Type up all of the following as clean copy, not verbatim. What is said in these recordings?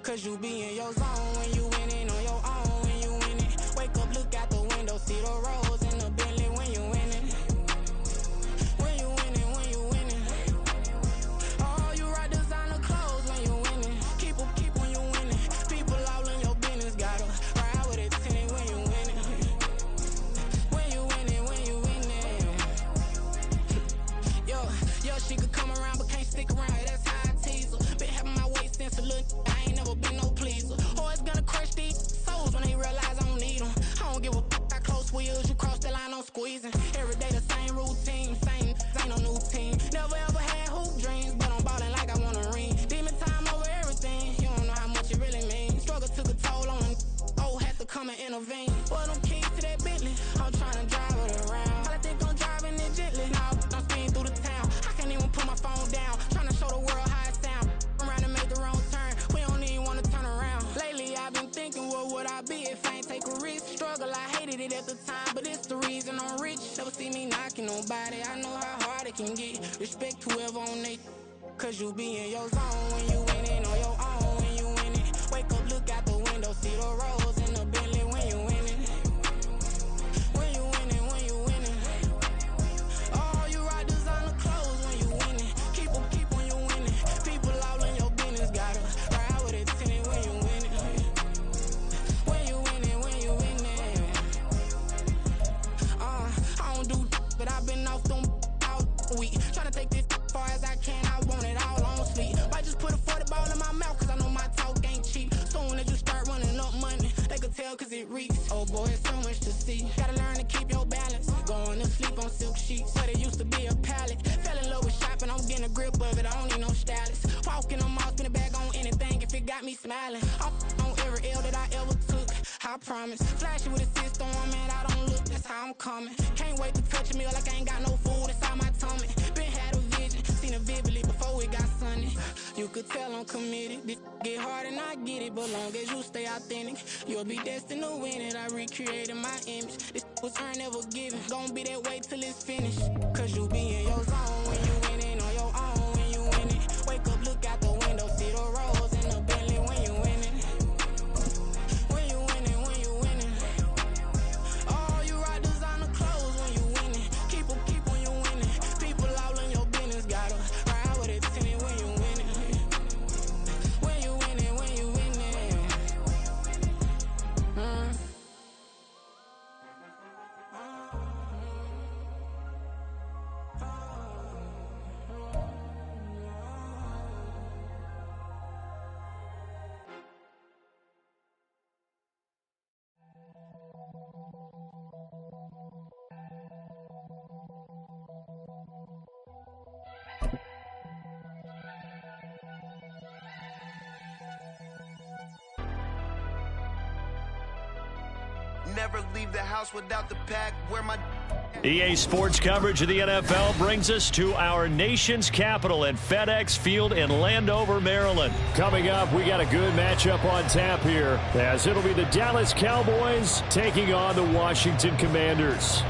Cause you be in your zone when you winning on your own when you winning. Wake up, look out the window, see the rose in the Bentley when you winning. When you winning, when you winning. Oh, you rock designer clothes when you winning. Keep when you winning. People all in your business, gotta ride with it tinted when you winning. When you winning, when you winning. Yo, she could come around but can't stick around. That's how I tease her. Been having my waist since a little. I ain't never been no pleaser. Always gonna crush these souls when they realize I don't need them. I don't give a f***. I close wheels, you cross the line, I'm squeezing. Every day the same routine, same, ain't no new team. Never ever had hoop dreams, but I'm ballin' like I want a ring. Demon time over everything, you don't know how much it really means. Struggle took a toll on them, oh, had to come and intervene. Boy, them keys to that Bentley, I'm tryna drive it around. I think I'm driving it gently, now I'm speeding through the town. I can't even put my phone down, tryna show the world how it sound. Around and make the wrong turn, we don't even wanna turn around. Lately I've been thinking, what would I be if I ain't take a risk? Struggle, I hated it at the time, but it's the reason I'm rich. Never see me knocking nobody, I know how hard it can get. Respect whoever on they, cause you be in your zone when you winning on your own when you winning. Wake up, look out the window, see the rose in the Bentley when you winning. When you winning, when you winning. Oh, you rock designer clothes when you winning. Keep when you winning. People all in your business, gotta ride with it tinted when you winning. When you winning, when you winning. I don't do but I've been off them all week. Tryna take this far as I can, I want it all on sleep. Might just put a 40 ball in my mouth, cause I know my talk ain't cheap. Soon as you start running up money, they could tell cause it reeks. Oh boy, it's so much to see. Gotta learn to keep your balance. Going to sleep on silk sheets, but it used to be a pallet. Fell in love with shopping, I'm getting a grip of it, I don't need no stylist. Walking on mouth, spin it back on anything if it got me smiling. I'm on every L that I ever took, I promise. Flashy with a system, man, I don't look, that's how I'm coming. Can't wait to touch a meal like I ain't got no food inside my tummy. Been had a vision, seen it vividly before it got sunny. You could tell I'm committed, this get hard and I get it. But long as you stay authentic, you'll be destined to win it. I recreated my image, this was earned, never given. Gonna be that way till it's finished. Cause you be in your zone when you winning on your own when you winning. Wake up, look out the window, see the rose in the Bentley when you winning. When you winning, when you winning. Oh, you rock designer clothes when you winning. Keep when you winning. People all in your business, gotta ride with it tinted when you winning. When you winning, when you winning. Never leave the house without the pack. Where my EA Sports coverage of the NFL brings us to our nation's capital at FedEx Field in Landover, Maryland. Coming up, we got a good matchup on tap here, as it'll be the Dallas Cowboys taking on the Washington Commanders.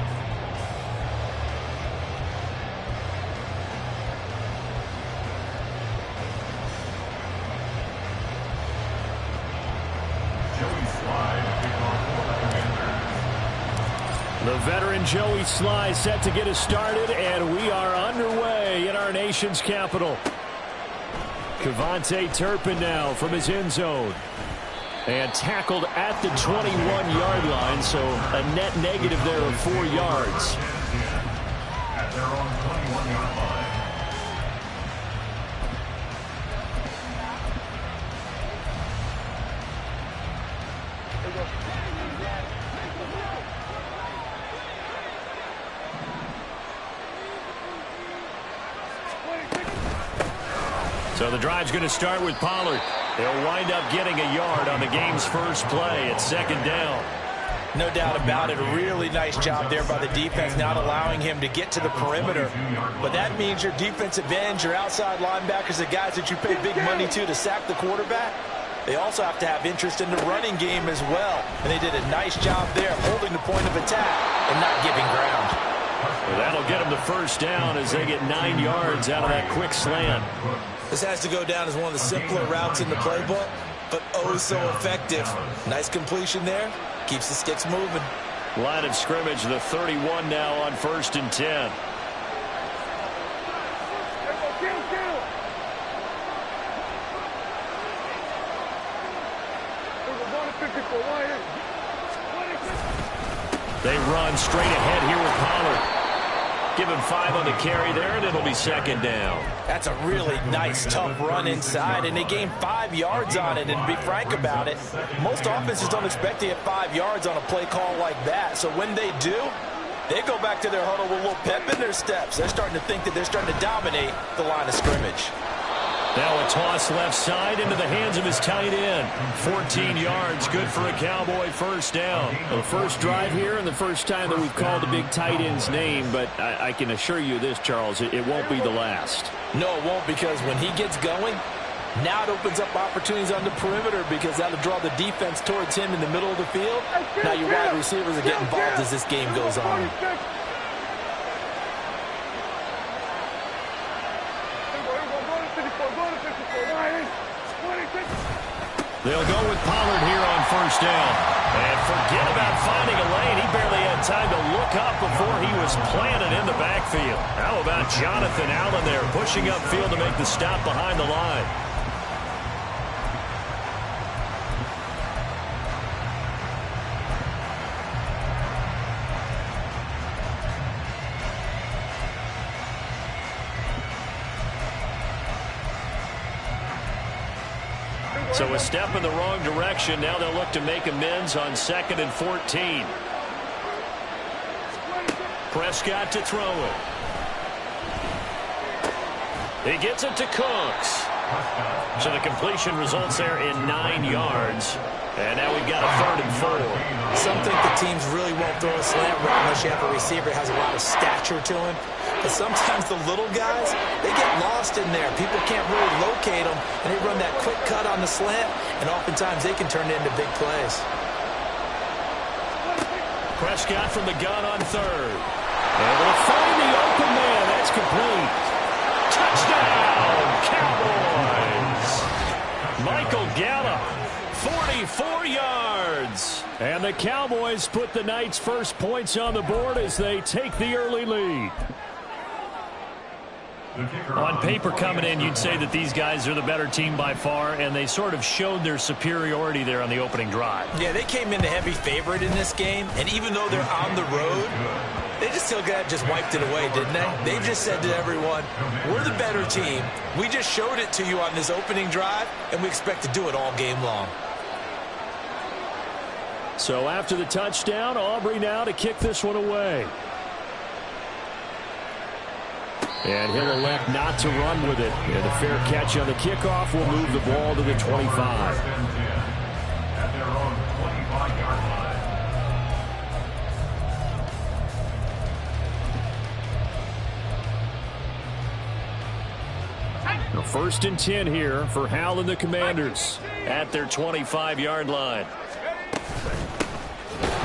The veteran Joey Sly set to get us started, and we are underway in our nation's capital. KaVontae Turpin now from his end zone. And tackled at the 21-yard line, so a net negative there of 4 yards. At their own 21-yard line. So the drive's going to start with Pollard. He'll wind up getting a yard on the game's first play at second down. No doubt about it. A really nice job there by the defense, not allowing him to get to the perimeter. But that means your defensive ends, your outside linebackers, the guys that you pay big money to sack the quarterback, they also have to have interest in the running game as well. And they did a nice job there holding the point of attack and not giving ground. Well, that'll get them the first down as they get 9 yards out of that quick slant. This has to go down as one of the simpler routes in the playbook. but oh so effective. Nice completion there. Keeps the sticks moving. Line of scrimmage, the 31 now on 1st and 10. They run straight ahead here with Pollard. Give him 5 on the carry there, and it'll be 2nd down. That's a really nice, tough run inside, and they gained 5 yards on it. And to be frank about it, most offenses don't expect to get 5 yards on a play call like that. So when they do, they go back to their huddle with a little pep in their steps. They're starting to think that they're starting to dominate the line of scrimmage. Now a toss left side into the hands of his tight end. 14 yards, good for a Cowboy 1st down. The first drive here and the first time that we've called a big tight end's name, but I can assure you this, Charles, it won't be the last. No, it won't, because when he gets going, now it opens up opportunities on the perimeter, because that'll draw the defense towards him in the middle of the field. Now your wide receivers are getting involved as this game goes on. They'll go with Pollard here on 1st down. And forget about finding a lane. He barely had time to look up before he was planted in the backfield. How about Jonathan Allen there pushing upfield to make the stop behind the line? So a step in the wrong direction. Now they'll look to make amends on 2nd and 14. Prescott to throw it. He gets it to Cooks. So the completion results there in 9 yards. And now we've got a 3rd and 4. Some think the teams really won't throw a slant route unless you have a receiver that has a lot of stature to him. But sometimes the little guys, they get lost in there. People can't really locate them, and they run that quick cut on the slant, and oftentimes they can turn it into big plays. Prescott from the gun on 3rd. And they'll find the open man. That's complete. Touchdown, Cowboys! Michael Gallup, 44 yards. And the Cowboys put the Knights' first points on the board as they take the early lead. On paper coming in, you'd say that these guys are the better team by far, and they sort of showed their superiority there on the opening drive. Yeah, they came in the heavy favorite in this game, and even though they're on the road, they just wiped it away, didn't they? They just said to everyone, we're the better team. We just showed it to you on this opening drive, and we expect to do it all game long. So after the touchdown, Aubrey now to kick this one away. And he'll elect not to run with it. And a fair catch on the kickoff will move the ball to the 25. At their own 25-yard line. Now 1st and 10 here for Hal and the Commanders at their 25-yard line.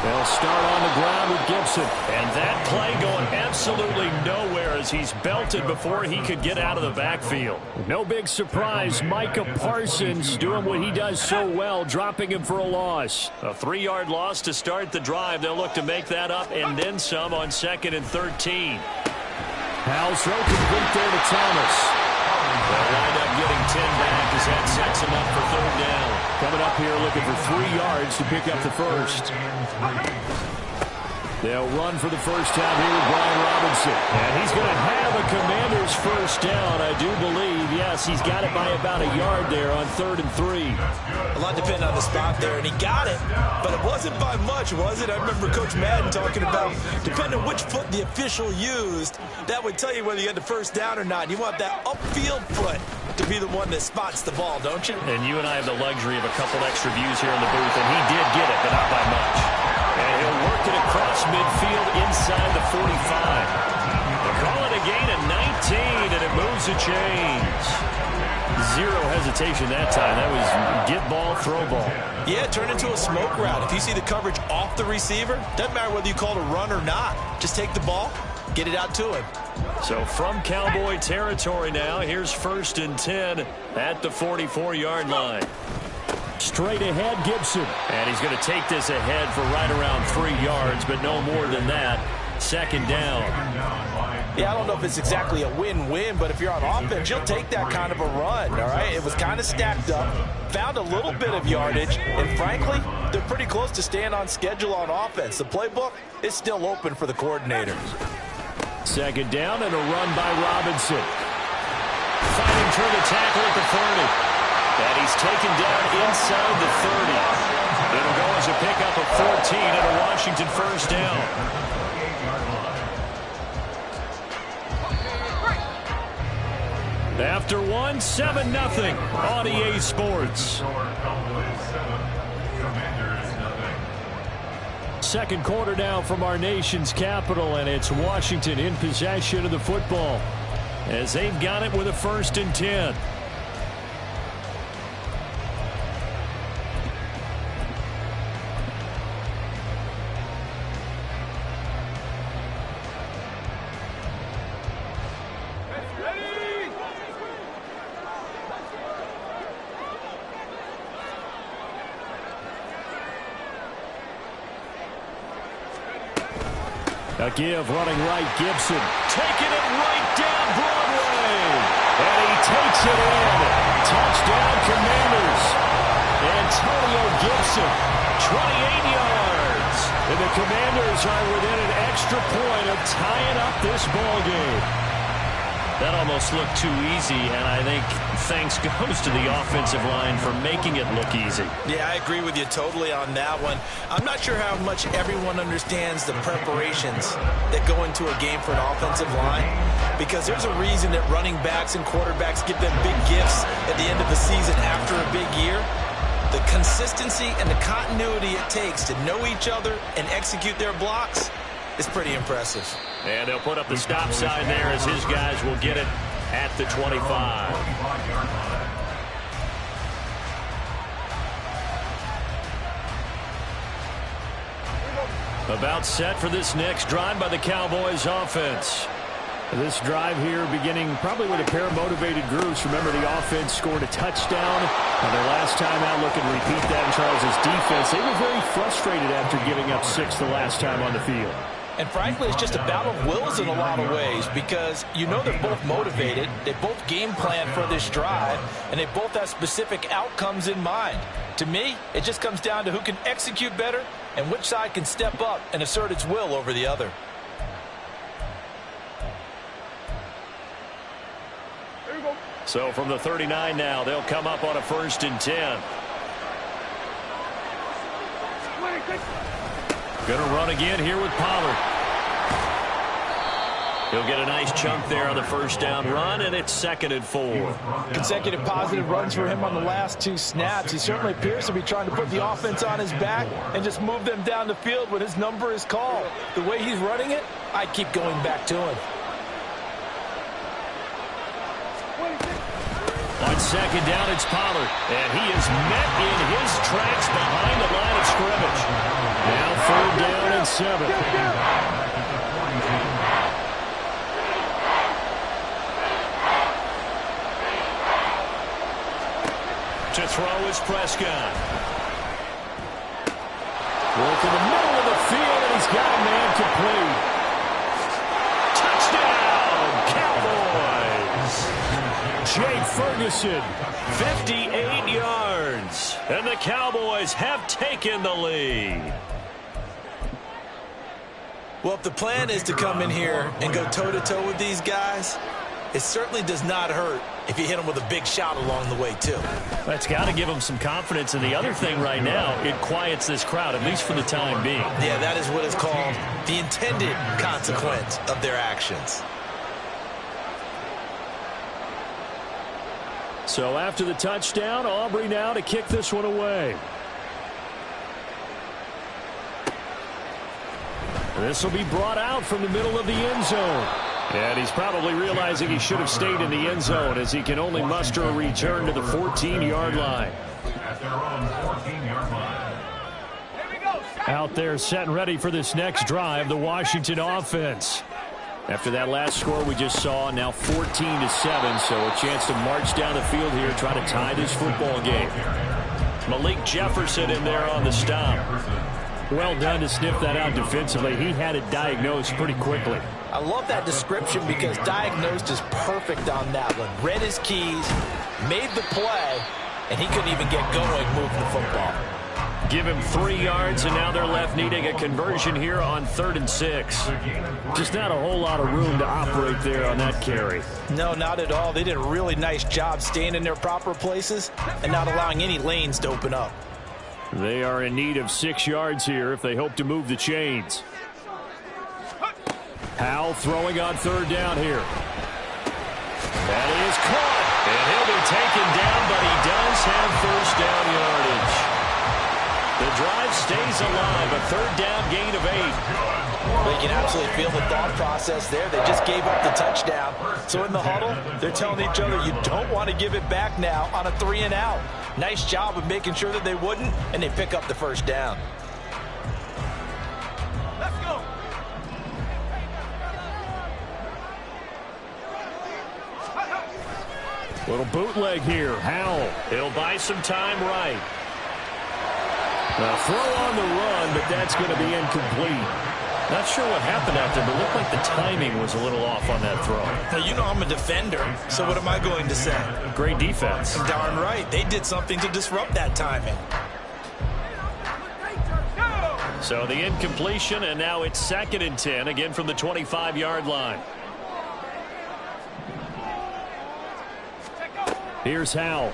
They'll start on the ground with Gibson. And that play going absolutely nowhere as he's belted before he could get out of the backfield. No big surprise. Micah Parsons doing what he does so well, dropping him for a loss. A 3-yard loss to start the drive. They'll look to make that up and then some on 2nd and 13. Hal throw complete there to Thomas. They'll wind up getting 10 back as that sets him up for 3rd down. Coming up here looking for 3 yards to pick up the first. They'll run for the first time here with Brian Robinson. And he's going to have a Commander's first down, I do believe. Yes, he's got it by about a yard there on 3rd and 3. A lot depending on the spot there, and he got it, but it wasn't by much, was it? I remember Coach Madden talking about, depending on which foot the official used, that would tell you whether you had the first down or not. You want that upfield foot to be the one that spots the ball, don't you? And you and I have the luxury of a couple extra views here in the booth, and he did get it, but not by much. And he'll work it across midfield inside the 45. They call it a gain of 19, and it moves the chains. Zero hesitation that time. That was get ball, throw ball. Yeah, turn into a smoke route. If you see the coverage off the receiver, doesn't matter whether you call it a run or not. Just take the ball, get it out to him. So from Cowboy territory now, here's 1st and 10 at the 44-yard line. Straight ahead, Gibson. And he's going to take this ahead for right around 3 yards, but no more than that. Second down. Yeah, I don't know if it's exactly a win-win, but if you're on offense, you'll take that kind of a run, all right? It was kind of stacked up, found a little bit of yardage, and frankly, they're pretty close to staying on schedule on offense. The playbook is still open for the coordinator. Second down and a run by Robinson. Fighting through the tackle at the 30. And he's taken down inside the 30. It'll go as a pickup of 14 and a Washington first down. After one, 7-0 on EA Sports. Second quarter now from our nation's capital, and it's Washington in possession of the football as they've got it with a 1st and 10. A give, running right, Gibson. Taking it right down Broadway. And he takes it in. Touchdown, Commanders. Antonio Gibson, 28 yards. And the Commanders are within an extra point of tying up this ball game. That almost looked too easy, and I think thanks goes to the offensive line for making it look easy. Yeah, I agree with you totally on that one. I'm not sure how much everyone understands the preparations that go into a game for an offensive line, because there's a reason that running backs and quarterbacks give them big gifts at the end of the season after a big year. The consistency and the continuity it takes to know each other and execute their blocks is pretty impressive. And they'll put up the stop sign there as his guys will get it at the 25. About set for this next drive by the Cowboys offense. This drive here beginning probably with a pair of motivated groups. Remember, the offense scored a touchdown on their last time out. Look and repeat that in Charles's defense. They were very frustrated after giving up 6 the last time on the field. And frankly, it's just a battle of wills in a lot of ways, because you know they're both motivated, they both game plan for this drive, and they both have specific outcomes in mind. To me, it just comes down to who can execute better and which side can step up and assert its will over the other. So from the 39 now, they'll come up on a 1st and 10. Going to run again here with Pollard. He'll get a nice chunk there on the first down run, and it's 2nd and 4. Consecutive positive runs for him on the last 2 snaps. He certainly appears to be trying to put the offense on his back and just move them down the field when his number is called. The way he's running it, I keep going back to him. On 2nd down, it's Pollard, and he is met in his tracks behind the line of scrimmage. Now 3rd down and 7. To throw is Prescott. Work in the middle of the field, and he's got a man complete. Touchdown, Cowboys! Jake Ferguson, 58 yards. And the Cowboys have taken the lead. Well, if the plan is to come in here and go toe-to-toe with these guys, it certainly does not hurt if you hit them with a big shot along the way, too. That's got to give them some confidence. And the other thing right now, it quiets this crowd, at least for the time being. Yeah, that is what is called the intended consequence of their actions. So after the touchdown, Aubrey now to kick this one away. This will be brought out from the middle of the end zone. And he's probably realizing he should have stayed in the end zone, as he can only muster a return to the 14-yard line. Out there set and ready for this next drive, the Washington offense. After that last score we just saw, now 14-7, so a chance to march down the field here, try to tie this football game. Malik Jefferson in there on the stop. Well done to sniff that out defensively. He had it diagnosed pretty quickly. I love that description because diagnosed is perfect on that one. Read his keys, made the play, and he couldn't even get going moving the football. Give him 3 yards, and now they're left needing a conversion here on 3rd and 6. Just not a whole lot of room to operate there on that carry. No, not at all. They did a really nice job staying in their proper places and not allowing any lanes to open up. They are in need of 6 yards here if they hope to move the chains. Howell throwing on 3rd down here. That is caught, and he'll be taken down, but he does have 1st down yardage. The drive stays alive, a 3rd down gain of 8. They can absolutely feel the thought process there. They just gave up the touchdown. So in the huddle, they're telling each other, you don't want to give it back now on a 3 and out. Nice job of making sure that they wouldn't, and they pick up the 1st down. Let's go. Little bootleg here. Howell, he'll buy some time right. Now throw on the run, but that's going to be incomplete. Not sure what happened out there, but it looked like the timing was a little off on that throw. Now, you know I'm a defender, so what am I going to say? Great defense. Darn right. They did something to disrupt that timing. So the incompletion, and now it's 2nd and 10, again from the 25-yard line. Here's Howell.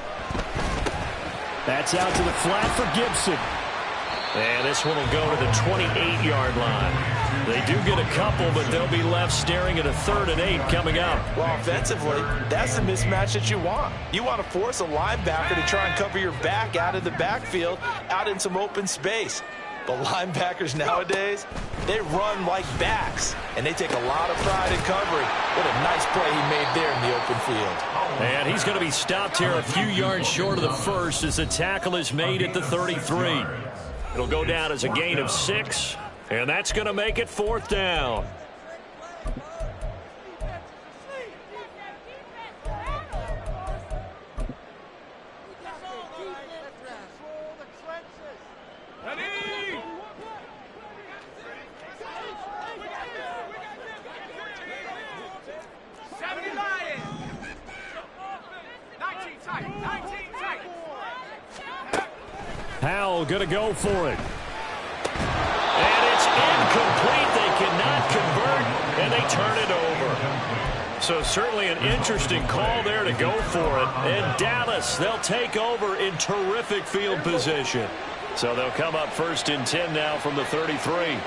That's out to the flat for Gibson. And this one will go to the 28-yard line. They do get a couple, but they'll be left staring at a 3rd and 8 coming up. Well, offensively, that's the mismatch that you want. You want to force a linebacker to try and cover your back out of the backfield, out in some open space. But linebackers nowadays, they run like backs, and they take a lot of pride in covering. What a nice play he made there in the open field. And he's going to be stopped here a few yards short of the 1st as the tackle is made at the 33. It'll go down as a gain of 6, and that's going to make it 4th down. Howell going to go for it. And it's incomplete. They cannot convert, and they turn it over. So certainly an interesting call there to go for it. And Dallas, they'll take over in terrific field position. So they'll come up 1st and 10 now from the 33.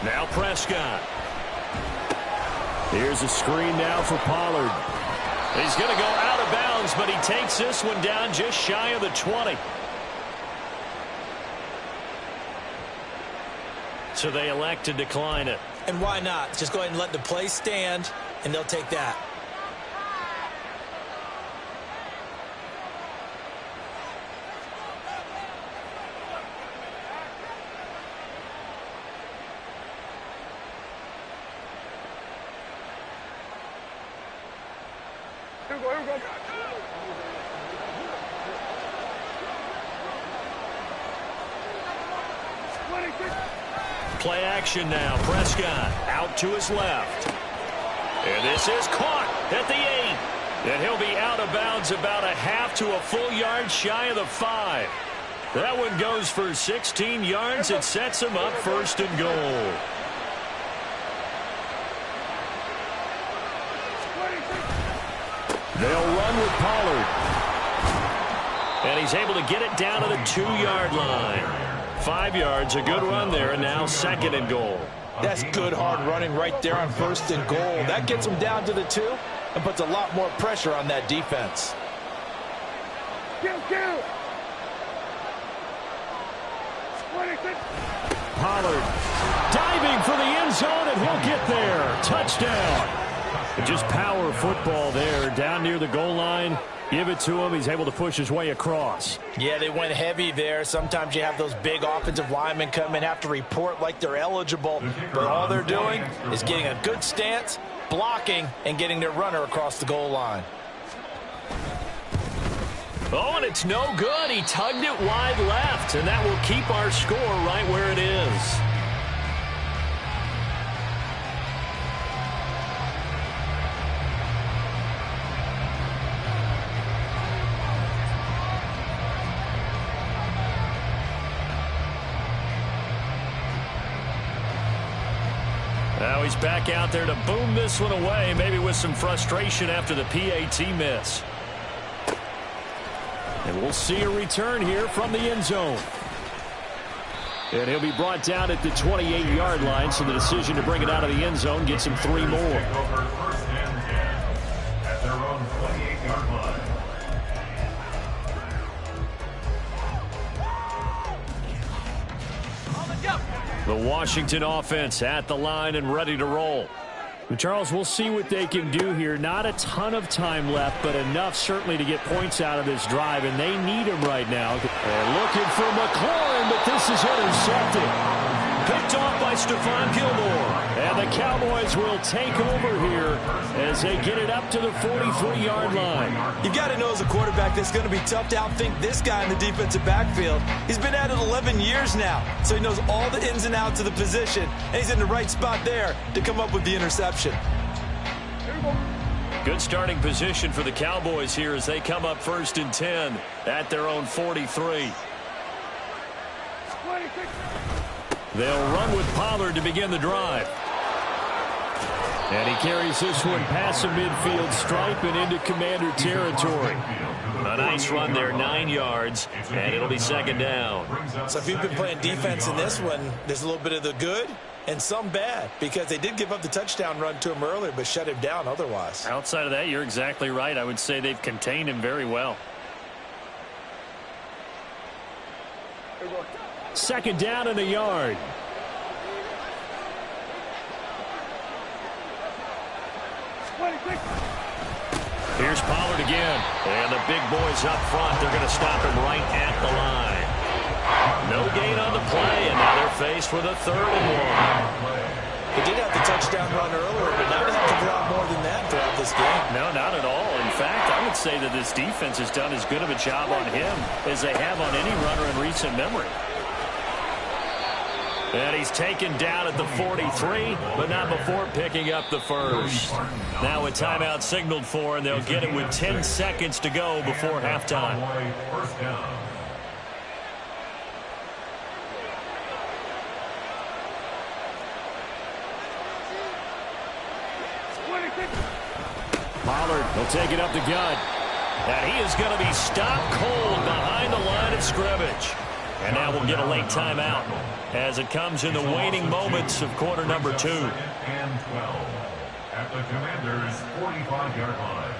Now Prescott. Here's a screen now for Pollard. He's going to go out of bounds, but he takes this one down just shy of the 20. So they elect to decline it. And why not? Just go ahead and let the play stand, and they'll take that. Play action now. Prescott out to his left. And this is caught at the 8. And he'll be out of bounds about a half to a full yard shy of the 5. That one goes for 16 yards. It sets him up 1st and goal. They'll run with Pollard. And he's able to get it down to the 2-yard line. 5 yards, a good run there, and now 2nd and goal. That's good hard running right there on 1st and goal. That gets them down to the 2 and puts a lot more pressure on that defense. Pollard diving for the end zone, and he'll get there. Touchdown. Just power football there down near the goal line. Give it to him. He's able to push his way across. Yeah, they went heavy there. Sometimes you have those big offensive linemen come and have to report like they're eligible. But all they're doing is getting a good stance, blocking, and getting their runner across the goal line. Oh, and it's no good. He tugged it wide left, and that will keep our score right where it is. Now he's back out there to boom this one away, maybe with some frustration after the PAT miss. And we'll see a return here from the end zone. And he'll be brought down at the 28-yard line, so the decision to bring it out of the end zone gets him 3 more. First and 10 at their own 28-yard line. The Washington offense at the line and ready to roll. Well, Charles, we'll see what they can do here. Not a ton of time left, but enough certainly to get points out of this drive, and they need him right now. They're looking for McLaurin, but this is intercepted. Picked off by Stephon Gilmore. And the Cowboys will take over here as they get it up to the 43-yard line. You've got to know as a quarterback that's going to be tough to outthink this guy in the defensive backfield. He's been at it 11 years now, so he knows all the ins and outs of the position, and he's in the right spot there to come up with the interception. Good starting position for the Cowboys here as they come up 1st and 10 at their own 43. They'll run with Pollard to begin the drive. And he carries this one past the midfield stripe and into Commander territory. A nice run there, 9 yards, and it'll be 2nd down. So if you've been playing defense in this one, there's a little bit of the good and some bad, because they did give up the touchdown run to him earlier but shut him down otherwise. Outside of that, you're exactly right. I would say they've contained him very well. 2nd down and a yard. Here's Pollard again. And the big boys up front, they're going to stop him right at the line. No gain on the play, and now they're faced with a 3rd and 1. He did have the touchdown run earlier, but now they have to do a lot more than that throughout this game. No, not at all. In fact, I would say that this defense has done as good of a job on him as they have on any runner in recent memory. And he's taken down at the 43, but not before picking up the first. Now a timeout signaled for, and they'll get it with 10 seconds to go before halftime. First down. Pollard will take it up the gut. And he is going to be stopped cold behind the line of scrimmage. And now we'll get a late timeout as it comes in the waning moments of quarter number 2. And 12 at the Commanders' 45-yard line.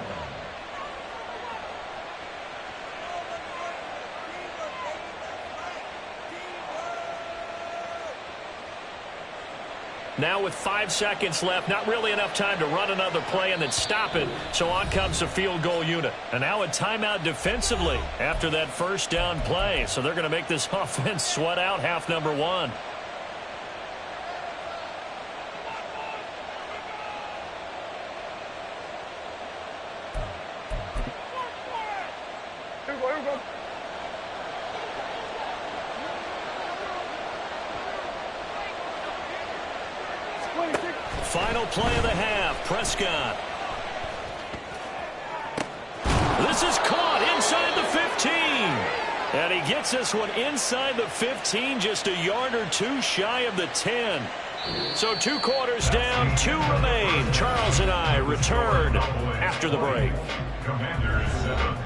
Now with 5 seconds left, not really enough time to run another play and then stop it. So on comes the field goal unit. And now a timeout defensively after that first down play. So they're going to make this offense sweat out half number 1. Final play of the half, Prescott. This is caught inside the 15. And he gets this one inside the 15, just a yard or 2 shy of the 10. So 2 quarters down, 2 remain. Charles and I return after the break. Commanders 7.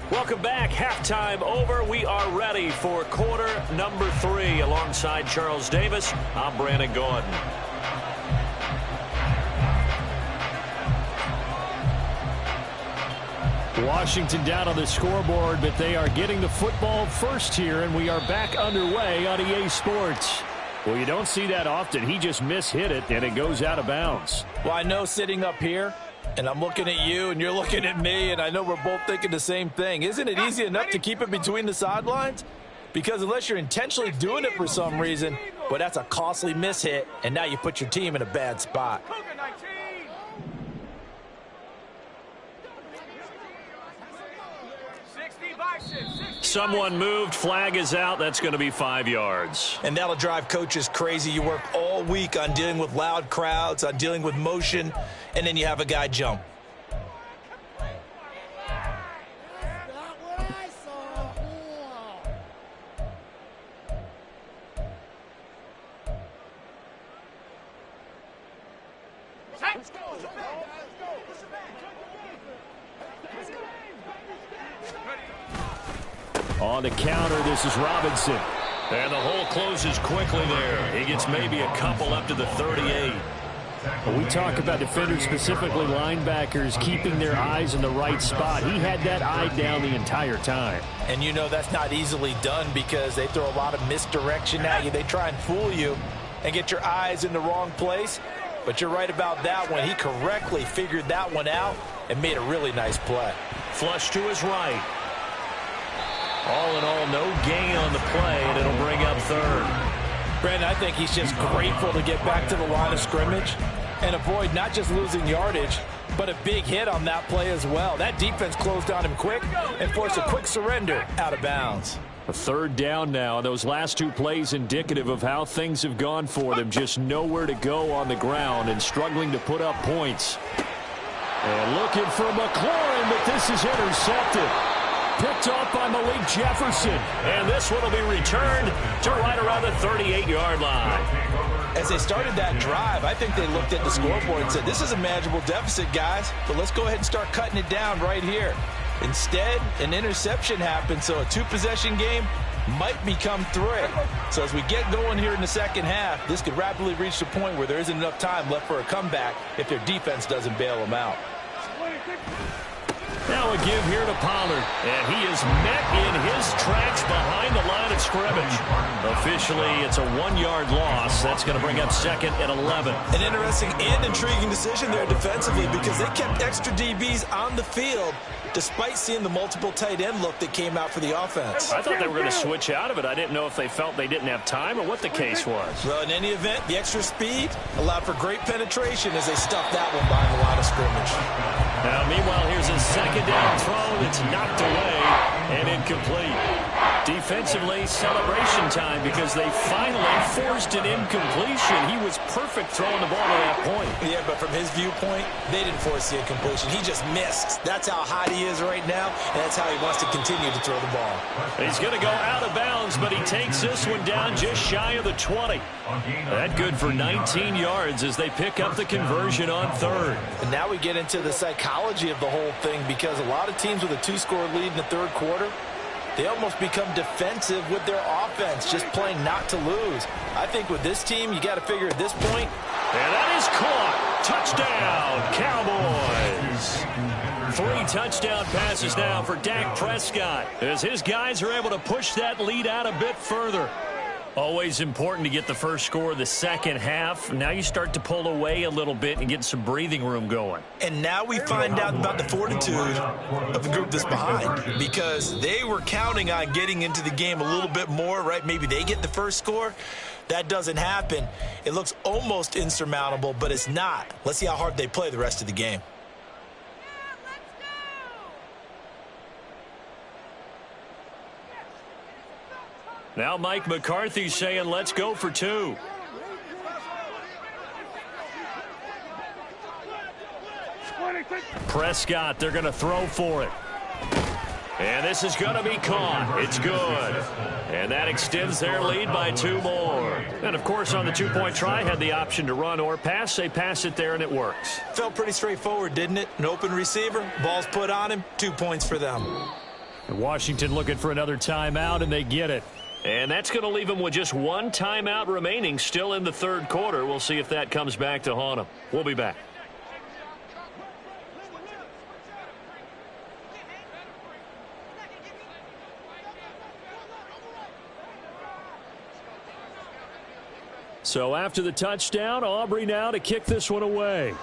Welcome back. Halftime over. We are ready for quarter number 3. Alongside Charles Davis, I'm Brandon Gaudin. Washington down on the scoreboard, but they are getting the football first here, and we are back underway on EA Sports. Well, you don't see that often. He just mishit it, and it goes out of bounds. Well, I know sitting up here, and I'm looking at you, and you're looking at me, and I know we're both thinking the same thing. Isn't it easy enough to keep it between the sidelines? Because unless you're intentionally doing it for some reason, well, that's a costly mishit, and now you put your team in a bad spot. Someone moved. Flag is out. That's going to be 5 yards. And that'll drive coaches crazy. You work all week on dealing with loud crowds, on dealing with motion, and then you have a guy jump. On the counter, this is Robinson. And the hole closes quickly there. He gets maybe a couple up to the 38. Well, we talk about defenders, specifically linebackers, keeping their eyes in the right spot. He had that eye down the entire time. And you know that's not easily done because they throw a lot of misdirection at you. They try and fool you and get your eyes in the wrong place. But you're right about that one. He correctly figured that one out and made a really nice play. Flush to his right. All in all, no gain on the play, and it'll bring up third. Brandon, I think he's just grateful to get back to the line of scrimmage and avoid not just losing yardage, but a big hit on that play as well. That defense closed on him quick and forced a quick surrender out of bounds. A third down now. Those last two plays indicative of how things have gone for them. Just nowhere to go on the ground and struggling to put up points. And looking for McLaurin, but this is intercepted. Picked off by Malik Jefferson. And this one will be returned to right around the 38-yard line. As they started that drive, I think they looked at the scoreboard and said, this is a manageable deficit, guys, but let's go ahead and start cutting it down right here. Instead, an interception happened, so a two-possession game might become three. So as we get going here in the second half, this could rapidly reach the point where there isn't enough time left for a comeback if their defense doesn't bail them out. Now a give here to Pollard, and he is met in his tracks behind the line of scrimmage. Officially, it's a 1-yard loss. That's going to bring up second and 11. An interesting and intriguing decision there defensively because they kept extra DBs on the field despite seeing the multiple tight end look that came out for the offense. I thought they were going to switch out of it. I didn't know if they felt they didn't have time or what the case was. Well, in any event, the extra speed allowed for great penetration as they stuffed that one behind the line of scrimmage. Now, meanwhile, here's a second down throw that's knocked away and incomplete. Defensively, celebration time because they finally forced an incompletion. He was perfect throwing the ball to that point. Yeah, but from his viewpoint, they didn't force the incompletion. He just missed. That's how hot he is right now, and that's how he wants to continue to throw the ball. He's going to go out of bounds, but he takes this one down just shy of the 20. That good for 19 yards as they pick up the conversion on third. And now we get into the psychology of the whole thing because a lot of teams with a 2-score lead in the third quarter, they almost become defensive with their offense, just playing not to lose. I think with this team, you got to figure at this point. And that is caught. Touchdown, Cowboys. 3 touchdown passes now for Dak Prescott as his guys are able to push that lead out a bit further. Always important to get the first score of the second half. Now you start to pull away a little bit and get some breathing room going. And now we find out about the fortitude of the group that's behind because they were counting on getting into the game a little bit more, right? Maybe they get the first score. That doesn't happen. It looks almost insurmountable, but it's not. Let's see how hard they play the rest of the game. Now Mike McCarthy saying, let's go for 2. Prescott, they're going to throw for it. And this is going to be caught. It's good. And that extends their lead by 2 more. And, of course, on the 2-point try, had the option to run or pass. They pass it there, and it works. Felt pretty straightforward, didn't it? An open receiver, ball's put on him, 2 points for them. Washington looking for another timeout, and they get it. And that's going to leave them with just 1 timeout remaining still in the third quarter. We'll see if that comes back to haunt them. We'll be back. So after the touchdown, Aubrey now to kick this one away.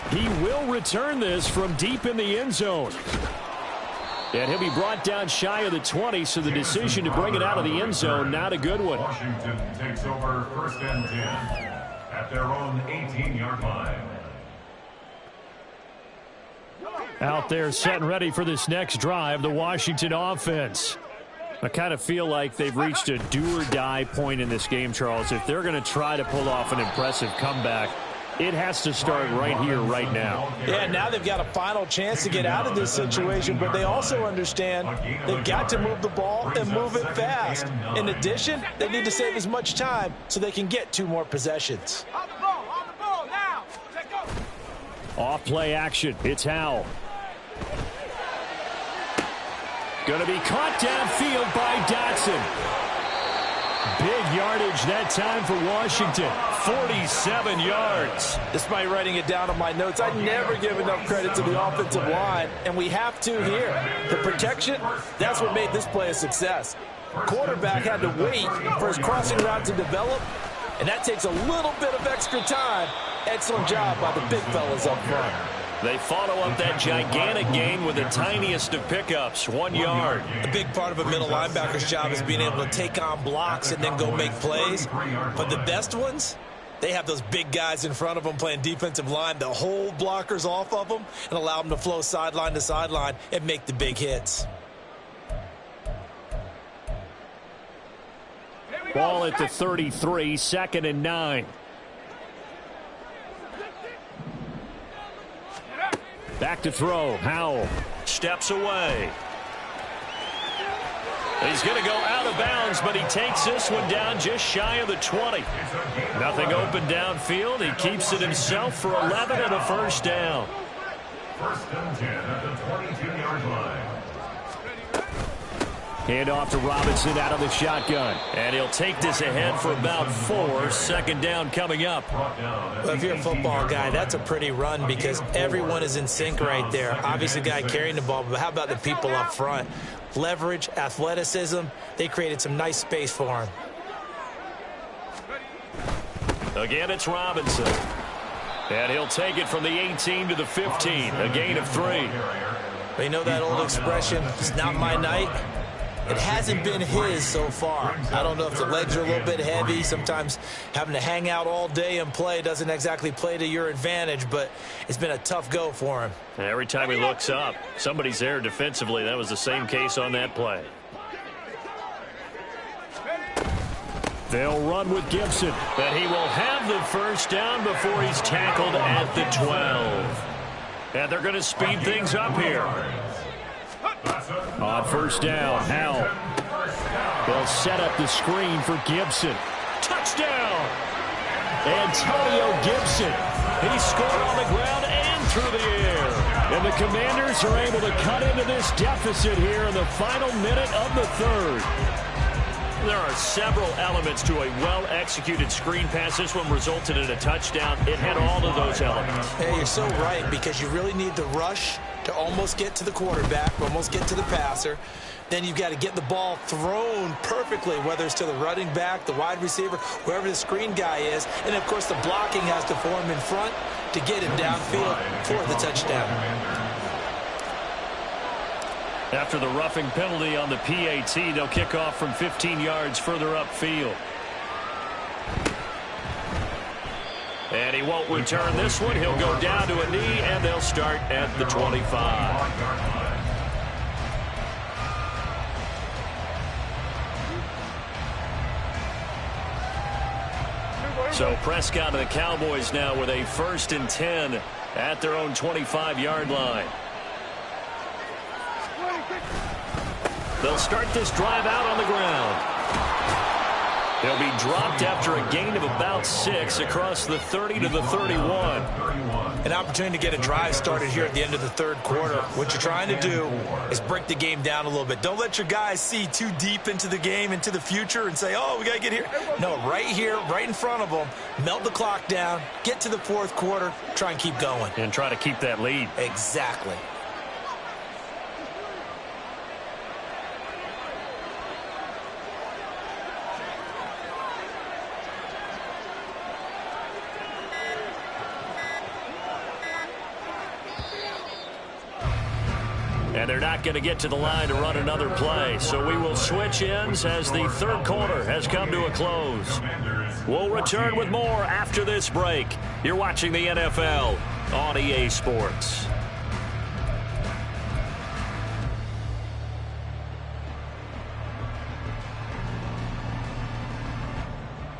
He will return this from deep in the end zone. And he'll be brought down shy of the 20, so the decision to bring it out of the end zone, not a good one. Washington takes over 1st and 10 at their own 18-yard line. Out there set and ready for this next drive, the Washington offense. I kind of feel like they've reached a do-or-die point in this game, Charles. If they're going to try to pull off an impressive comeback, it has to start right here, right now. Yeah, now they've got a final chance to get out of this situation, but they also understand they've got to move the ball and move it fast. In addition, they need to save as much time so they can get 2 more possessions. On the ball, now. Let's go. Off play action. It's Howell. Going to be caught downfield by Dotson. Big yardage that time for Washington. 47 yards. Despite writing it down on my notes, I never give enough credit to the offensive line, and we have to here. The protection, that's what made this play a success. Quarterback had to wait for his crossing route to develop, and that takes a little bit of extra time. Excellent job by the big fellas up front. They follow up that gigantic gain with the tiniest of pickups, 1 yard. A big part of a middle linebacker's job is being able to take on blocks and then go make plays. But the best ones, they have those big guys in front of them playing defensive line that hold blockers off of them and allow them to flow sideline to sideline and make the big hits. Ball at the 33, 2nd and 9. Back to throw. Howell steps away. He's going to go out of bounds, but he takes this one down just shy of the 20. Nothing open downfield. He keeps it himself for 11 and a first down. 1st and 10 at the 22-yard line. Hand off to Robinson out of the shotgun. And he'll take this ahead for about 4. 2nd down coming up. Well, if you're a football guy, that's a pretty run because everyone is in sync right there. Obviously, the guy carrying the ball, but how about the people up front? Leverage, athleticism, they created some nice space for him. Again, it's Robinson. And he'll take it from the 18 to the 15. A gain of 3. But you know that old expression, it's not my night? It hasn't been his so far. I don't know if the legs are a little bit heavy. Sometimes having to hang out all day and play doesn't exactly play to your advantage, but it's been a tough go for him. Every time he looks up, somebody's there defensively. That was the same case on that play. They'll run with Gibson, but he will have the first down before he's tackled at the 12. And they're going to speed things up here. On first down, Howell. They'll set up the screen for Gibson. Touchdown! Antonio Gibson. He scored on the ground and through the air. And the Commanders are able to cut into this deficit here in the final minute of the 3rd. There are several elements to a well-executed screen pass. This one resulted in a touchdown. It had all of those elements. Hey, you're so right, because you really need the rush to almost get to the quarterback, almost get to the passer. Then you've got to get the ball thrown perfectly, whether it's to the running back, the wide receiver, wherever the screen guy is. And, of course, the blocking has to form in front to get him downfield for the touchdown. After the roughing penalty on the PAT, they'll kick off from 15 yards further upfield. And he won't return this one. He'll go down to a knee, and they'll start at the 25. So Prescott and the Cowboys now with a 1st and 10 at their own 25-yard line. They'll start this drive out on the ground. They'll be dropped after a gain of about 6 across the 30 to the 31. An opportunity to get a drive started here at the end of the 3rd quarter. What you're trying to do is break the game down a little bit. Don't let your guys see too deep into the game, into the future, and say, oh, we got to get here. No, right here, right in front of them, melt the clock down, get to the 4th quarter, try and keep going. And try to keep that lead. Exactly. And they're not going to get to the line to run another play. So we will switch ends as the third quarter has come to a close. We'll return with more after this break. You're watching the NFL on EA Sports.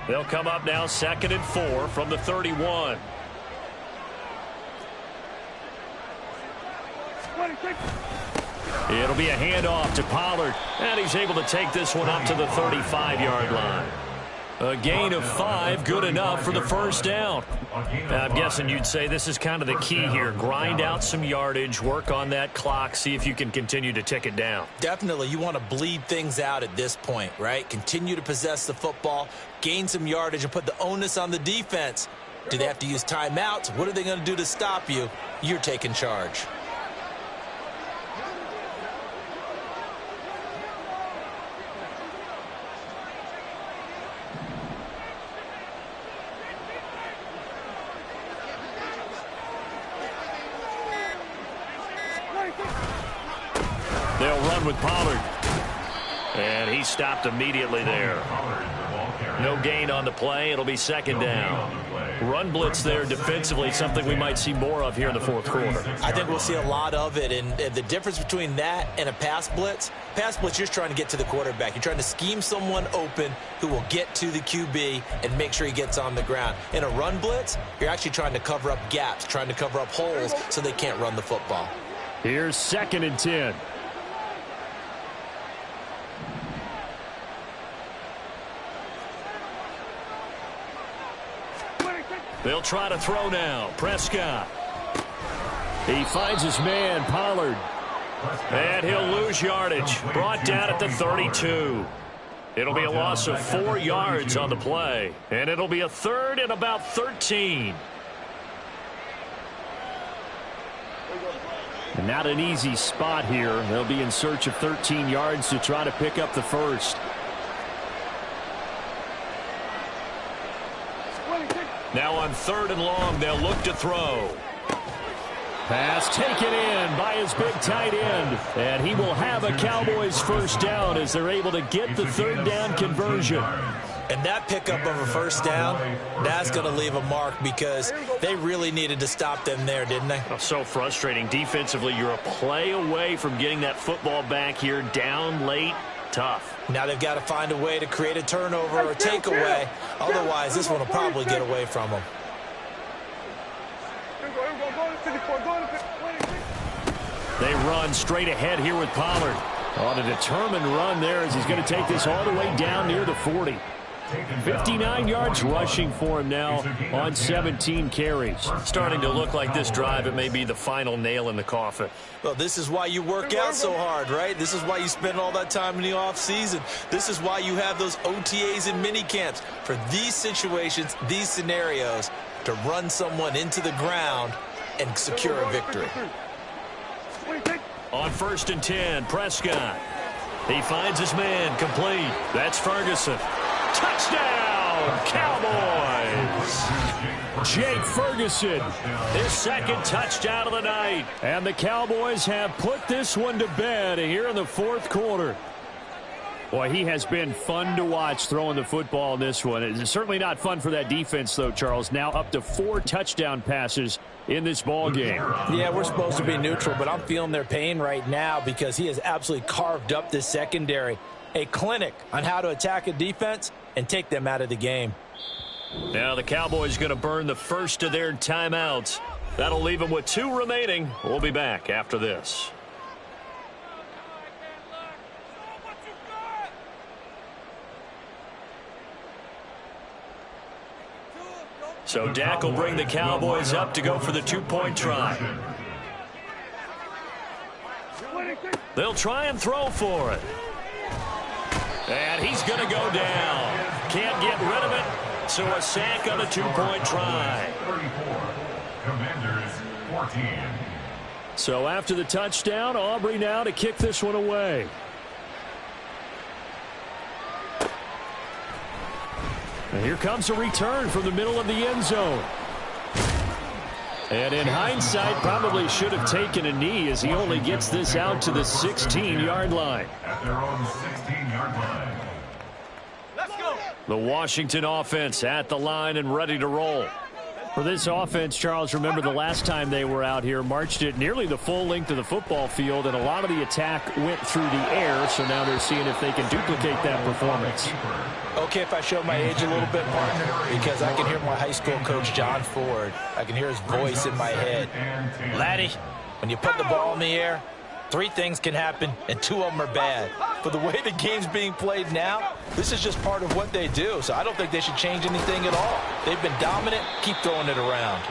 They'll come up now 2nd and 4 from the 31. It'll be a handoff to Pollard, and he's able to take this one up to the 35-yard line. A gain of 5, good enough for the first down. I'm guessing you'd say this is kind of the key here. Grind out some yardage, work on that clock, see if you can continue to tick it down. Definitely, you want to bleed things out at this point, right? Continue to possess the football, gain some yardage, and put the onus on the defense. Do they have to use timeouts? What are they going to do to stop you? You're taking charge. They'll run with Pollard. And he stopped immediately there. No gain on the play. It'll be 2nd down. Run blitz there defensively, something we might see more of here in the fourth quarter. I think we'll see a lot of it. And the difference between that and a pass blitz, you're just trying to get to the quarterback. You're trying to scheme someone open who will get to the QB and make sure he gets on the ground. In a run blitz, you're actually trying to cover up gaps, trying to cover up holes so they can't run the football. Here's 2nd and 10. They'll try to throw now. Prescott. He finds his man, Pollard. And he'll lose yardage. Brought down at the 32. It'll be a loss of 4 yards on the play. And it'll be a 3rd and about 13. And not an easy spot here. They'll be in search of 13 yards to try to pick up the first. Now on 3rd and long, they'll look to throw. Pass taken in by his big tight end. And he will have a Cowboys first down as they're able to get the 3rd down conversion. And that pickup of a first down, that's going to leave a mark because they really needed to stop them there, didn't they? Oh, so frustrating. Defensively, you're a play away from getting that football back here down late. Tough. Now they've got to find a way to create a turnover or a takeaway. Otherwise, this one will probably get away from them. They run straight ahead here with Pollard. On a determined run there as he's going to take this all the way down near the 40. 59 yards rushing for him now on 17 carries. Starting to look like this drive, it may be the final nail in the coffin. Well, this is why you work out so hard, right? This is why you spend all that time in the offseason. This is why you have those OTAs and mini camps. For these situations, these scenarios, to run someone into the ground and secure a victory. On 1st and 10, Prescott. He finds his man, complete. That's Ferguson. Touchdown, Cowboys! Jake Ferguson, his 2nd touchdown of the night. And the Cowboys have put this one to bed here in the 4th quarter. Boy, he has been fun to watch throwing the football in this one. It's certainly not fun for that defense, though, Charles. Now up to 4 touchdown passes in this ball game. Yeah, we're supposed to be neutral, but I'm feeling their pain right now because he has absolutely carved up this secondary. A clinic on how to attack a defense and take them out of the game. Now the Cowboys going to burn the first of their timeouts. That'll leave them with 2 remaining. We'll be back after this. So Dak will bring the Cowboys up to go for the 2-point try. They'll try and throw for it. And he's going to go down. Can't get rid of it. So a sack on the 2-point try. 34. Commanders 14. So after the touchdown, Aubrey now to kick this one away. And here comes a return from the middle of the end zone. And in hindsight, probably should have taken a knee as he only gets this out to the 16-yard line. At their own 16-yard line. Let's go. The Washington offense at the line and ready to roll. For this offense, Charles, remember the last time they were out here, marched it nearly the full length of the football field, and a lot of the attack went through the air, so now they're seeing if they can duplicate that performance. Okay, if I show my age a little bit, partner, because I can hear my high school coach, John Ford. I can hear his voice in my head. Laddie, when you put the ball in the air, 3 things can happen, and 2 of them are bad. But the way the game's being played now, this is just part of what they do. So I don't think they should change anything at all. They've been dominant. Keep throwing it around.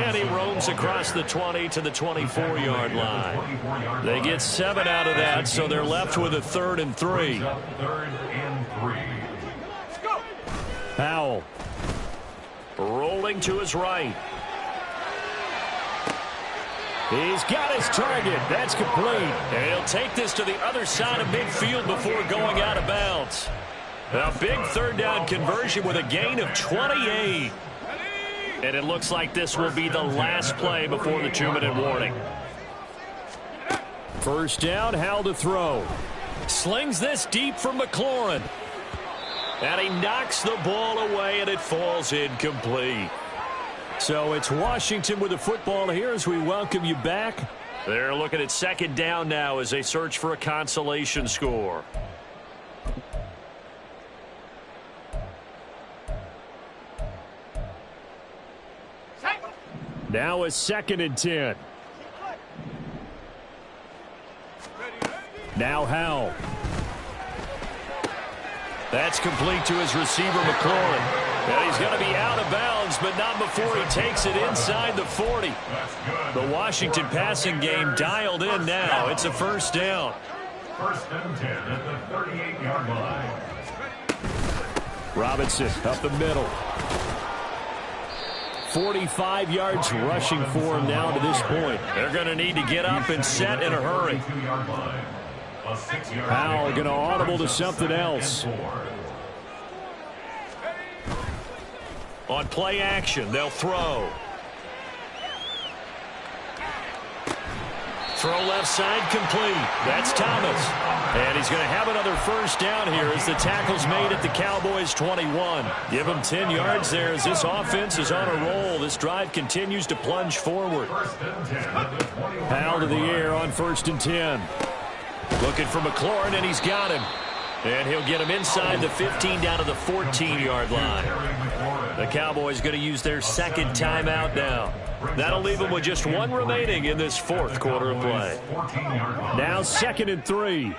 And he roams across the 20 to the 24-yard line. They get 7 out of that, so they're left with a 3rd and 3. Powell rolling to his right. He's got his target. That's complete. And he'll take this to the other side of midfield before going out of bounds. A big 3rd down conversion with a gain of 28. And it looks like this will be the last play before the 2-minute warning. First down, Howell to throw. Slings this deep for McLaurin. And he knocks the ball away, and it falls incomplete. So it's Washington with the football here as we welcome you back. They're looking at 2nd down now as they search for a consolation score. Now a 2nd and 10. Now Howell. That's complete to his receiver, McLaurin. And he's going to be out of bounds, but not before he takes it inside the 40. The Washington passing game dialed in now. It's a 1st down. 1st and 10 at the 38-yard line. Robinson up the middle. 45 yards rushing for him now to this point. They're going to need to get up and set in a hurry. Powell going to audible to something else. On play action, they'll throw. Throw left side complete. That's Thomas. And he's going to have another 1st down here as the tackle's made at the Cowboys' 21. Give him 10 yards there as this offense is on a roll. This drive continues to plunge forward. Powell to the air on 1st and 10. Looking for McLaurin, and he's got him. And he'll get him inside the 15 down to the 14-yard line. The Cowboys going to use their 2nd timeout now. That'll leave them with just 1 remaining in this 4th quarter of play. Now 2nd and 3.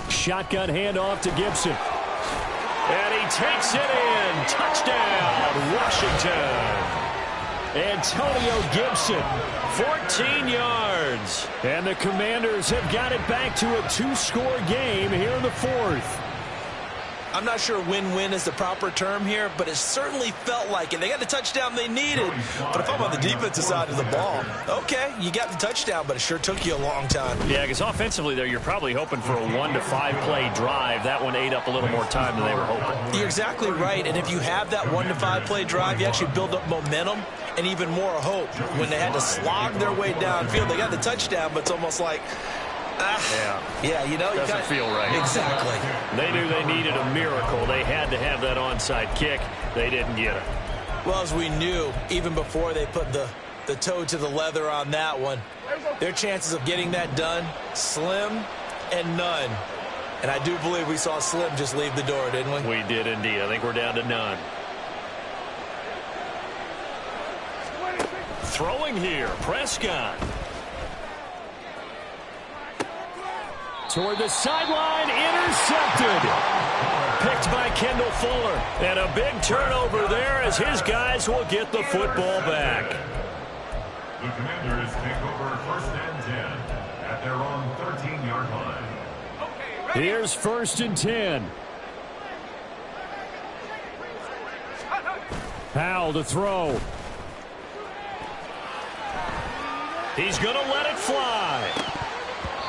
Shotgun handoff to Gibson. And he takes it in. Touchdown, Washington. Antonio Gibson, 14 yards. And the Commanders have got it back to a 2-score game here in the 4th. I'm not sure win-win is the proper term here, but it certainly felt like it. They got the touchdown they needed. But if I'm on the defensive side of the ball, okay, you got the touchdown, but it sure took you a long time. Yeah, because offensively there, you're probably hoping for a 1 to 5 play drive. That one ate up a little more time than they were hoping. You're exactly right, and if you have that 1 to 5 play drive, you actually build up momentum and even more hope. When they had to slog their way downfield, they got the touchdown, but it's almost like, yeah, you know, doesn't feel right. Exactly. They knew they needed a miracle. They had to have that onside kick. They didn't get it. Well, as we knew, even before they put the toe to the leather on that one, their chances of getting that done, slim and none. And I do believe we saw Slim just leave the door, didn't we? We did indeed. I think we're down to none. Throwing here, Prescott. Toward the sideline, intercepted. Picked by Kendall Fuller. And a big turnover there as his guys will get the football back. The Commanders take over 1st and 10 at their own 13-yard line. Here's 1st and 10. Powell to throw. He's going to let it fly.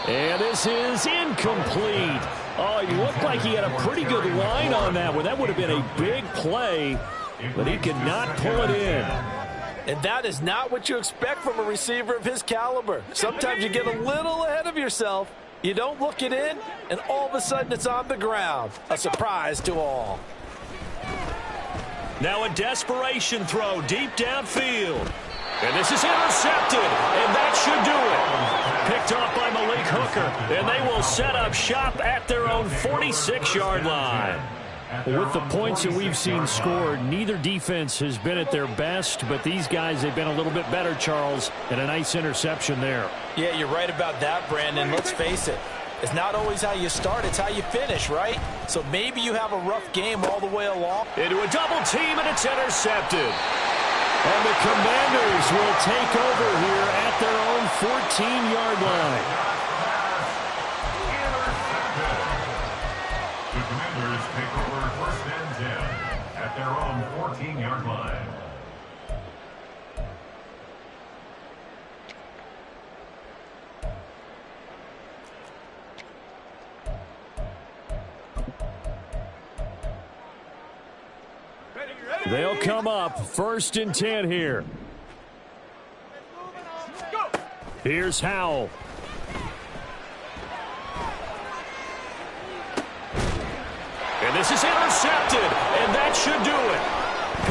And this is incomplete. Oh, he looked like he had a pretty good line on that one. That would have been a big play but he cannot pull it in. And that is not what you expect from a receiver of his caliber. Sometimes you get a little ahead of yourself. You don't look it in, and all of a sudden it's on the ground. A surprise to all. Now a desperation throw deep downfield. And this is intercepted, and that should do it. Picked off by Malik Hooker, and they will set up shop at their own 46-yard line. With the points that we've seen scored, neither defense has been at their best, but these guys, they've been a little bit better, Charles, and a nice interception there. Yeah, you're right about that, Brandon. Let's face it. It's not always how you start, it's how you finish, right? So maybe you have a rough game all the way along. Into a double team, and it's intercepted. And the Commanders will take over here at their own 14-yard line. The Commanders take over 1st and 10 at their own 14-yard line. They'll come up 1st and 10 here. Here's Howell. And this is intercepted, and that should do it.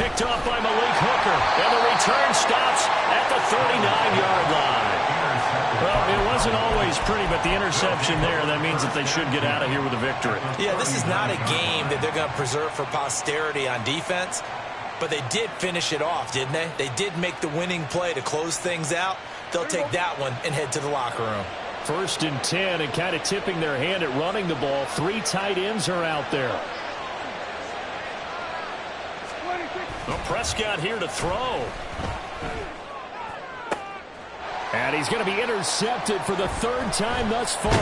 Picked off by Malik Hooker, and the return stops at the 39-yard line. Well, it wasn't always pretty, but the interception there, that means that they should get out of here with a victory. Yeah, this is not a game that they're going to preserve for posterity on defense, but they did finish it off, didn't they? They did make the winning play to close things out. They'll take that one and head to the locker room. 1st and 10, and kind of tipping their hand at running the ball. 3 tight ends are out there. Well, Prescott here to throw. And he's going to be intercepted for the 3rd time thus far.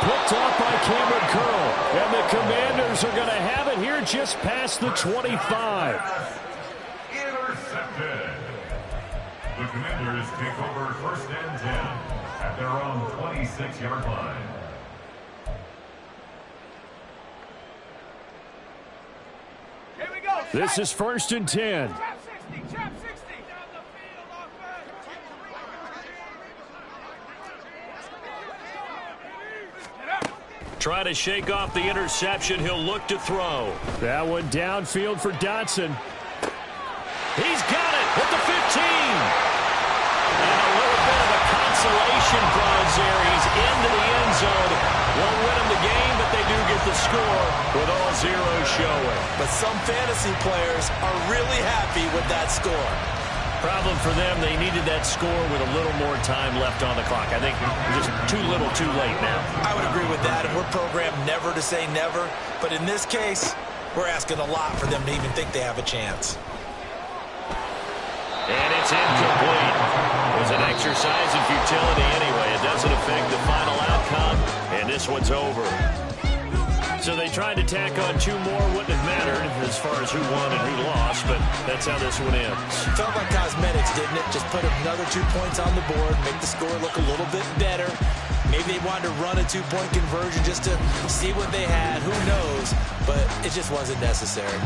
Picked off by Cameron Curl. And the Commanders are going to have it here just past the 25. Intercepted. The Commanders take over 1st and 10 at their own 26-yard line. Here we go. This is 1st and 10. Trap 60, trap 60. Trying to shake off the interception. He'll look to throw. That one downfield for Dotson. He's got it at the 15. And a little bit of a consolation prize there. He's into the end zone. Won't win him the game, but they do get the score with all zeros showing. But some fantasy players are really happy with that score. Problem for them, they needed that score with a little more time left on the clock. I think just too little too late now. I would agree with that, and we're programmed never to say never. But in this case, we're asking a lot for them to even think they have a chance. And it's incomplete. It was an exercise in futility anyway. It doesn't affect the final outcome, and this one's over. So they tried to tack on 2 more. Wouldn't have mattered as far as who won and who lost, but that's how this one ends. Felt like cosmetics, didn't it? Just put another 2 points on the board, make the score look a little bit better. Maybe they wanted to run a 2-point conversion just to see what they had. Who knows? But it just wasn't necessary.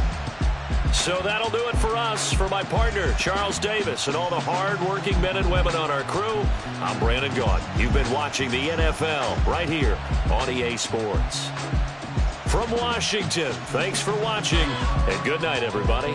So that'll do it for us. For my partner, Charles Davis, and all the hard-working men and women on our crew, I'm Brandon Gaudin. You've been watching the NFL right here on EA Sports. From Washington, thanks for watching, and good night, everybody.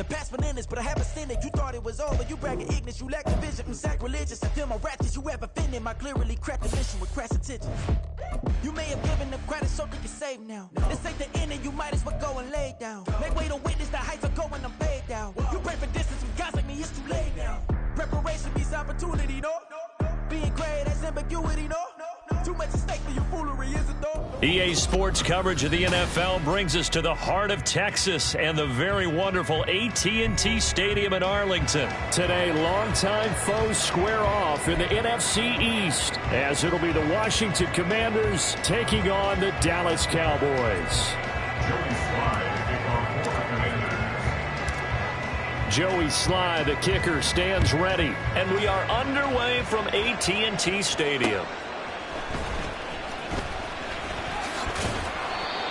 The past bananas, but I haven't seen it. You thought it was over, you bragging ignorance, you lack the vision from sacrilegious. I feel my ratchets, you have offended my clearly cracked the mission with crass intentions. You may have given them credit so they can save now. This ain't the end and you might as well go and lay down. Make way to witness the heights are going, I'm paid down. You pray for distance with guys like me, it's too late now. Preparation means opportunity, no? Being great has ambiguity, no? Too much at stake for your foolery, is it though? EA Sports coverage of the NFL brings us to the heart of Texas and the very wonderful AT&T Stadium in Arlington. Today, longtime foes square off in the NFC East as it'll be the Washington Commanders taking on the Dallas Cowboys. Joey Sly, the kicker, stands ready. And we are underway from AT&T Stadium.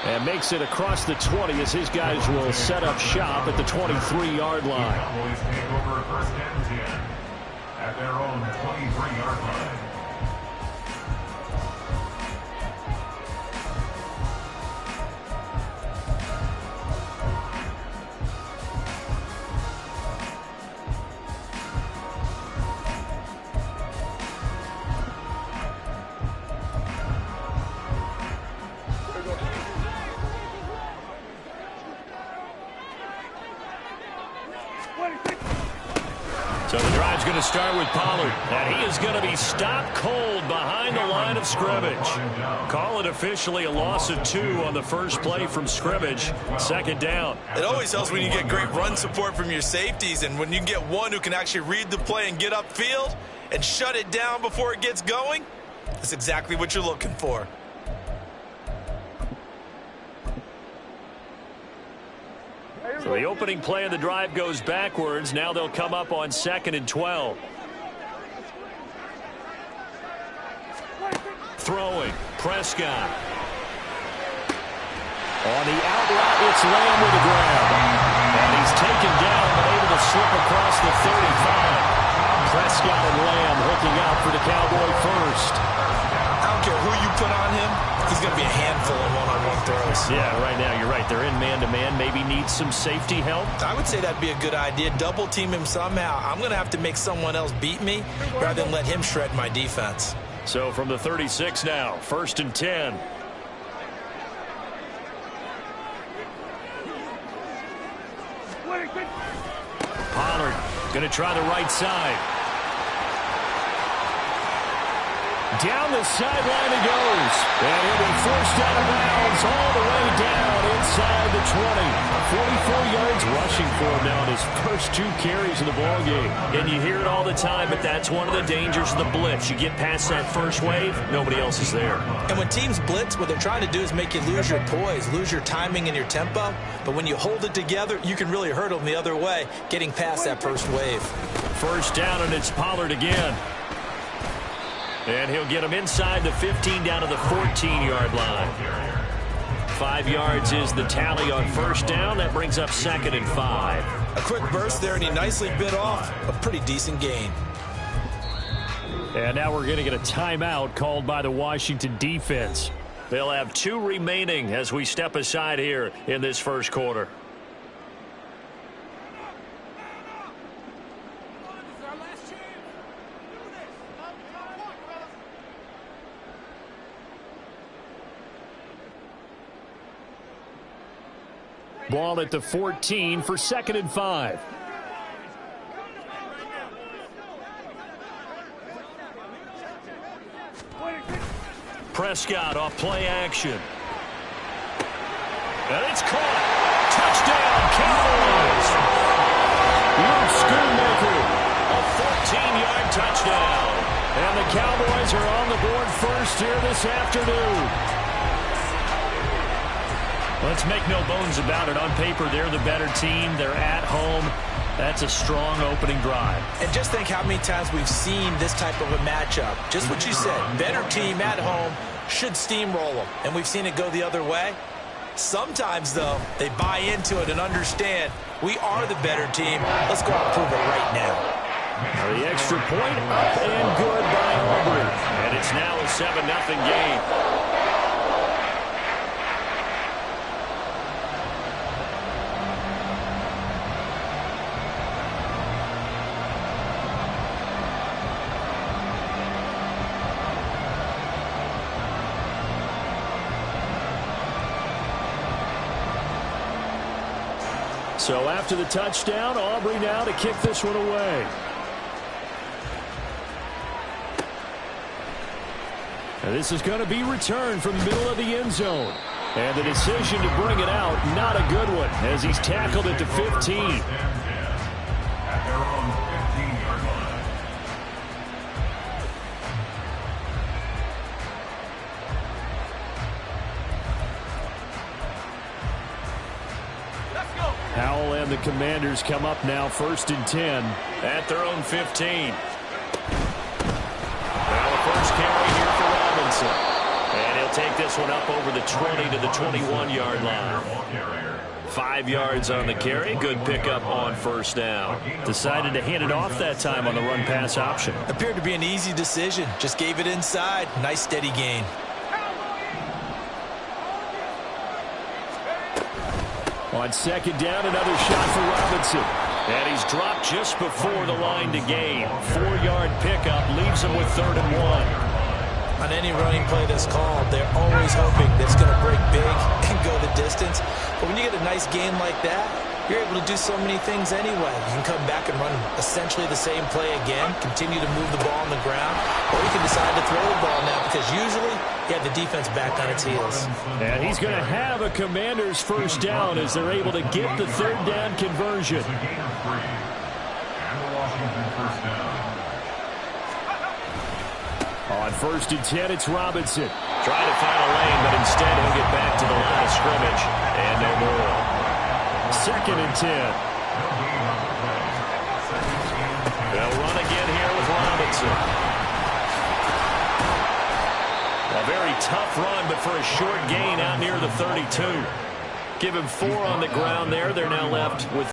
And makes it across the 20 as his guys will set up shop at the 23-yard line. The Cowboys take over first and 10 at their own 23-yard line. So the drive's going to start with Pollard, and he is going to be stopped cold behind the line of scrimmage. Call it officially a loss of 2 on the first play from scrimmage. Second down. It always helps when you get great run support from your safeties, and when you get one who can actually read the play and get upfield and shut it down before it gets going, that's exactly what you're looking for. So the opening play of the drive goes backwards. Now they'll come up on 2nd and 12. Throwing, Prescott. On the out route, it's Lamb with a grab. And he's taken down, but able to slip across the 35. Prescott and Lamb hooking up for the Cowboy first. I don't care who you put on him, he's going to be a handful in one-on-one throws. Yeah, right now you're right. They're in man-to-man. Maybe needs some safety help. I would say that'd be a good idea. Double team him somehow. I'm going to have to make someone else beat me rather than let him shred my defense. So from the 36 now, 1st and 10. Pollard going to try the right side. Down the sideline he goes. And he'll be forced out of bounds all the way down inside the 20. 44 yards rushing for him now in his first 2 carries of the ballgame. And you hear it all the time, but that's one of the dangers of the blitz. You get past that first wave, nobody else is there. And when teams blitz, what they're trying to do is make you lose your poise, lose your timing and your tempo. But when you hold it together, you can really hurt them the other way, getting past that first wave. First down, and it's Pollard again. And he'll get him inside the 15 down to the 14-yard line. 5 yards is the tally on first down. That brings up 2nd and 5. A quick burst there, and he nicely bit off a pretty decent gain. And now we're going to get a timeout called by the Washington defense. They'll have 2 remaining as we step aside here in this first quarter. Ball at the 14 for 2nd and 5. Prescott off play action. And it's caught. Touchdown, Cowboys. Luke Schoonmaker, a 14-yard touchdown. And the Cowboys are on the board first here this afternoon. Let's make no bones about it. On paper, they're the better team. They're at home. That's a strong opening drive. And just think how many times we've seen this type of a matchup. Just what you said, better team at home should steamroll them. And we've seen it go the other way. Sometimes, though, they buy into it and understand we are the better team. Let's go out and prove it right now. The extra point up and good by Aubrey. And it's now a 7-0 game. So after the touchdown, Aubrey now to kick this one away. And this is going to be returned from the middle of the end zone. And the decision to bring it out, not a good one, as he's tackled at the 15. At their own 15-yard line. Let's go. Howell and the Commanders come up now 1st and 10 at their own 15. Now the first carry here for Robinson. And he'll take this one up over the 20 to the 21-yard line. 5 yards on the carry. Good pickup on first down. Decided to hand it off that time on the run-pass option. Appeared to be an easy decision. Just gave it inside. Nice steady gain. On 2nd down, another shot for Robinson. And he's dropped just before the line to gain. 4-yard pickup leaves him with 3rd and 1. On any running play that's called, they're always hoping that it's going to break big and go the distance. But when you get a nice gain like that, you're able to do so many things anyway. You can come back and run essentially the same play again, continue to move the ball on the ground, or you can decide to throw the ball now because usually you have the defense back on its heels. And he's going to have a Commander's first down as they're able to get the 3rd down conversion. And the Washington first down. On 1st and 10, it's Robinson. Trying to find a lane, but instead he'll get back to the line of scrimmage. And no more. 2nd and 10. They'll run again here with Robinson. A very tough run, but for a short gain out near the 32. Give him 4 on the ground there. They're now left with